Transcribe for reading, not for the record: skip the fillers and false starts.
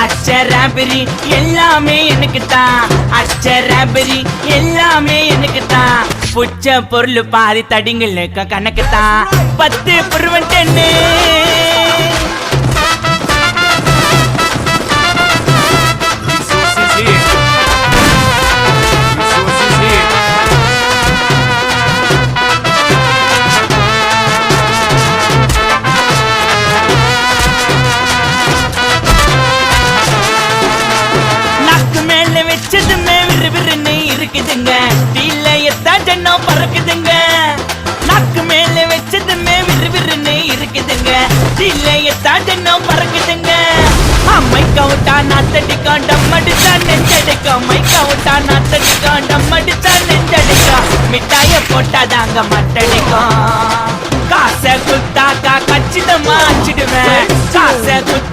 அச்சராபரி எல்லாமே எனக்கு தான், அச்சராபரி எல்லாமே எனக்கு தான். புச்ச பொருள் பாதி தடிங்களுக்கு கணக்கு தான், 10 புருவன் 10. வச்சதுமே விறுவிறுன்னு இருக்குதுங்க, டீல எத்தா ஜன்னம் பறக்குதுங்க. நாக்கு மேல வச்சதுமே விறுவிறுன்னு இருக்குதுங்க, டீல எத்தா ஜன்னம் பறக்குதுங்க. மைக்கா விட்டா நாத்தடிக்கும், டம்மடிச்சா நெஞ்சடிக்கும். மைக்கா விட்டா நாத்தடிக்கும், டம்மடிச்சா நெஞ்சடிக்கும். மிட்டாய போட்டாதாங்க மட்டடிக்கும். காசை குத்தாக்கா கச்சிதமா அச்சிடுவேன், காசை குத்தா